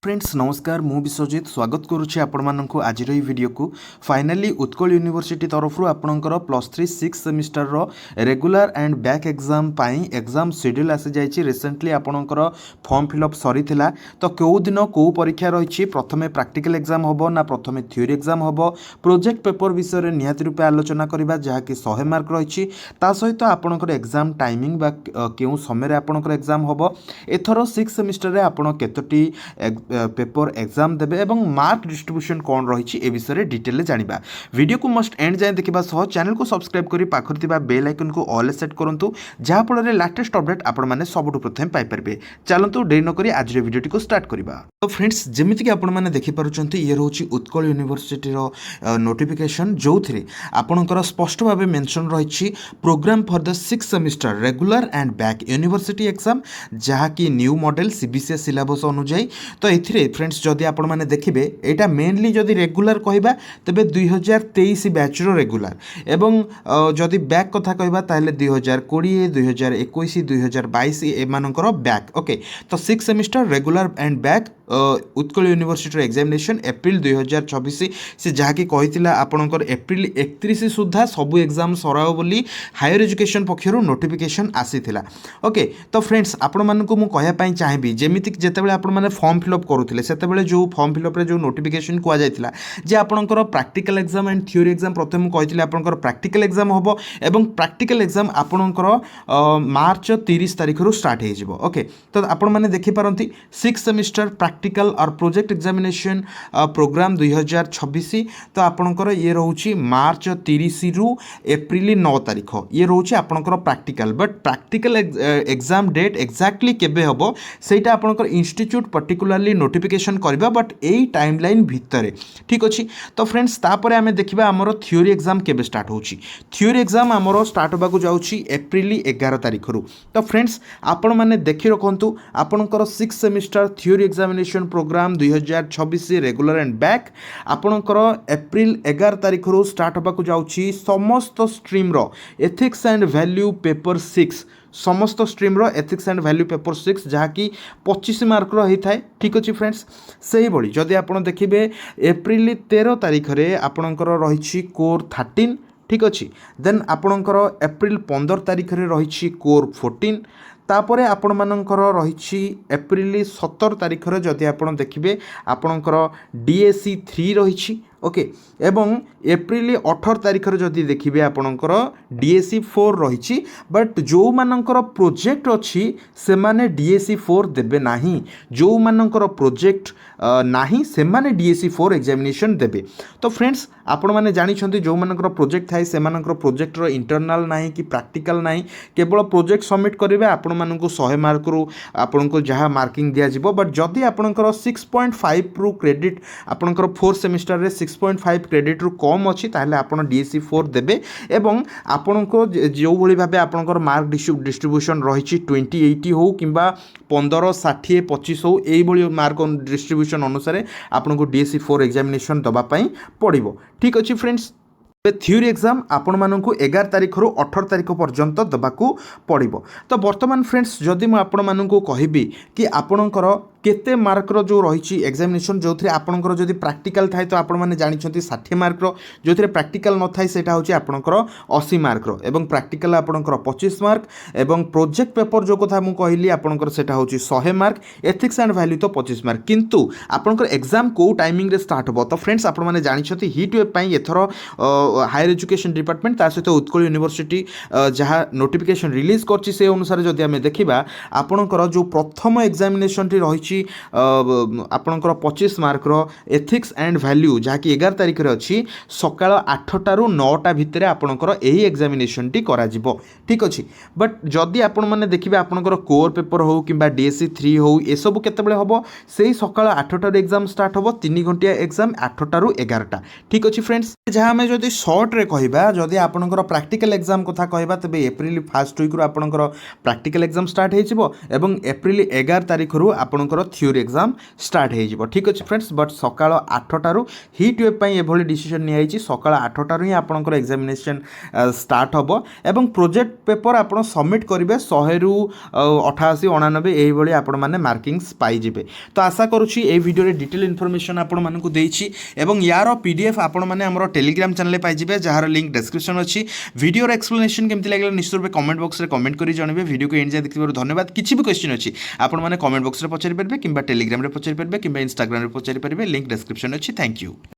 Friends नमस्कार मु विश्वजित स्वागत करुच्ची आपको आज वीडियो को फाइनाली उत्कल यूनिवर्सिटी तरफ आपणकर +3 6 सेमिस्टर रो regular and back exam exam schedule आसी जाइए रिसेंटली आपणकर फॉर्म फिलअप सरी तो कौ दिन कौ परीक्षा रही प्रथमे प्रैक्टिकल एग्जाम हम ना प्रथमे थ्योरी एग्जाम हम प्रोजेक्ट पेपर विषय में निहाती रूपे आलोचना करवा जहाँकि 100 मार्क रही सहित आपणकर एग्जाम टाइमिंग बा क्यों समय आपणकर एग्जाम हम एथर 6 सेमिस्टर रे आपण केतोटी पेपर एग्जाम देबे एवं मार्क डिस्ट्रीब्यूशन कौन रही ए विषय में डिटेल जानिबा वीडियो को मस्ट एंड जाए देखा सह चैनल को सब्सक्राइब करी पाखर थिबा बेल आइकन को ऑल सेट करंतु जहाँ फल लेटेस्ट अपडेट आपण माने सबुठु प्रथम पाई परबे। चलंतु देरी न करी आज वीडियो को स्टार्ट करबा। तो फ्रेंड्स जमिति कि आपण माने देखि पारुचंती ये रहउची उत्कल यूनिवर्सिटी रो नोटिफिकेशन जो थ्री आपणकर स्पष्ट भाव मेंशन रही program for the 6 semester regular and back university exam जहाँकि न्यू मॉडल सीबीएसई सिलेबस अनुଯାयी तो ए फ्रेंड्स जदि आपण मैंने देखिए यहाँ मेनली जदि रेगुलर कहवा तेरे 2023 बैच रेगुलर एवं जदि बैक कथा कहवा ताहले 2020 2021 2022 एमानकर बैक ओके तो 6 semester regular and back Utkal university examination April 2024 से जहाँकि कही आपणकर एप्रिल 31 सुधा सबू एग्जाम सराओ बोली हायर एजुकेशन पक्षर नोटिफिकेशन आसीथिला ओके तो फ्रेंड्स आपण मानकु मु कहया पई चाहिबी जेमिति जेतेबेले आपण माने फॉर्म फिलअप करूथिले सेतेबेले जो फॉर्म फिलअप रे जो नोटिफिकेशन कुआ जायतिला जे आपणकर practical exam and theory exam प्रथम कहिथिले आपणकर प्रैक्टिकल एग्जाम होबो एवं प्रैक्टिकल एग्जाम आपणकर मार्च 30 तारिख रु स्टार्ट हे जिवो ओके तो आपण माने देखि पारंती 6 सेमिस्टर प्रैक्टिकल और प्रोजेक्ट एग्जामिनेशन प्रोग्राम 2026 तो आपणकर ये रहउची मार्च 30 रु एप्रिल 9 तारिख ये रहउची आपणकर practical but practical exam date exactly केबे होबो सेटा आपणकर इंस्टीट्यूट पर्टिकुलरली नोटिफिकेशन करबा बट एई टाइमलाइन भितरे ठीक अछि। तो फ्रेंड्स तापर आमे देखिबा हमरो थ्योरी एग्जाम केबे स्टार्ट होउची थ्योरी एग्जाम हमरो स्टार्ट होबाकू जाउची एप्रिल 11 तारिख रु तो फ्रेंड्स आपण माने देखि रखंतु आपणकर 6 semester theory examination program 2026 regular and back आपणकर एप्रिल 11 तारिख रु स्टार्ट होबाकू जाउची समस्त स्ट्रीम रो एथिक्स एंड वैल्यू पेपर 6 समस्त स्ट्रीम रो एथिक्स एंड वैल्यू पेपर 6 जहाँकि 25 मार्क रही है ठीक अच्छे फ्रेंड्स से भाई जदि आप देखिए एप्रिल 13 तारिख रे आपणकर रही कोर 13 ठीक अच्छे देन आपणकर एप्रिल 15 तारिख रे रही कोर 14 तापर आपण मानकर रही एप्रिल 17 तारिख रे जदि आप देखिए आपणकर डीएससी 3 रही ओके एवं एप्रिल 18 तारिख रे जदि देखिए आपणकर डीएससी 4 रही बट जो मानकर प्रोजेक्ट अच्छी से माने डीएससी 4 देबे नाही जो मानकर प्रोजेक्ट नाही से माने डीएससी 4 एग्जामिनेशन देबे। तो फ्रेंड्स आपण माने जानि छथि जो मानकर प्रोजेक्ट थाई से मानकर प्रोजेक्ट रो इंटरनल नाही कि प्रैक्टिकल नाही केवल प्रोजेक्ट सबमिट करिवे आपण मानकु 100 मार्क रु आपनको जहा मार्किंग दिया जिवो बट जदि आपणकर 6.5 रु क्रेडिट आपणकर 4 सेमिस्टर रे 6.5 क्रेडिट रु कम अच्छी ताहले आपण डीएससी 4 देबे एवं आपनको जो भली भाबे आपणकर मार्क डिस्ट्रीब्यूशन रही 2080 हो किंबा 15 60 25 हो एई भली मार्क डिस्ट्रीब्यूशन अनुसार आपनको डीएससी 4 एग्जामिनेशन दबा पई पड़िबो ठीक अछि फ्रेंड्स। थ्योरी एग्जाम आपण मानकु 11 तारिख रु 18 तारिख पर्यंत दबाकू पड़िबो। तो वर्तमान फ्रेंड्स जदि मु आपण मानकु कहिबी कि आपणकर केते मार्क रो जो रही एग्जामिनेशन जो थे आपणकर जदि प्रैक्टिकल थाए तो आपण माने जानि छथि 60 मार्क रो जो थे प्रैक्टिकल न थाए सेटा होची आपणकर 80 मार्क रो एवं प्रैक्टिकल आपणकर 25 मार्क एवं प्रोजेक्ट पेपर जो कथा मु कहली आपणकर सेटा होची 100 मार्क एथिक्स एंड वैल्यू तो 25 मार्क किंतु आपणकर एग्जाम को टाइमिंग रे स्टार्ट हो तो फ्रेंड्स आपण माने जानि छथि हीट वेव पई एथरो हायर एजुकेशन डिपार्टमेंट ता सहित उत्कल यूनिवर्सिटी जहाँ नोटिफिकेशन रिलीज करछि से अनुसार जदि आमे देखिबा आपणकर जो प्रथम एग्जामिनेशन टी रही आपणकर 25 मार्क रो एथिक्स एंड वैल्यू जहाँकि 11 तारिख रे अच्छी सकाळ 8टा रु 9टा भितर आपणकर एही एग्जामिनेशन टी करा जिवो ठीक अछि बट जदि आपण माने देखिबे आपणकर कोर पेपर हो किंबा डीएससी 3 हो ए सब केतेबेले होबो सेही सकाळ 8टा रे एग्जाम स्टार्ट होबो 3 घंटिया एग्जाम 8टा रु 11टा ठीक अछि फ्रेंड्स। जहाँ आमे जदि शॉर्ट रे कहबा जदि आपणकर प्रैक्टिकल एग्जाम कथा कहबा तबे एप्रिल फर्स्ट वीक रु आपणकर प्रैक्टिकल एग्जाम स्टार्ट हे जिवो एवं एप्रिल 11 तारिख रु आपणकर आपणकर थ्योरी एग्जाम स्टार्ट हो ठीक अच्छे फ्रेंड्स बट सकाळ 8टारू हिट वेव एभली डिसीजन नहीं सकाळ 8टारू ही आपणकर एग्जामिनेशन स्टार्ट हम एवं प्रोजेक्ट पेपर आप सबमिट करेंगे 100 ରୁ 88 99 यही आपण मैंने मार्किंग्स पाइबे। तो आशा करुँची ये वीडियो डिटेल इनफॉरमेशन आपण मानक देइछि एवं यार पीडीएफ आपण मैंने आम टेलीग्राम चैनल पाइबे जार लिंक डिस्क्रिप्शन अच्छी वीडियो एक्सप्लेनेशन केमती लगे निश्चित रूप कमेंट बॉक्स में कमेंट कर जानवे वीडियो को एंड जाए देखिए धन्यवाद। किसी भी क्वेश्चन अच्छी आपण मैंने कमेंट बॉक्स में पचारि पारे कि टेलीग्राम में पचारि पारे कि इंस्टाग्राम में पचारि पारे लिंक डिस्क्रिप्शन अच्छी। Thank you.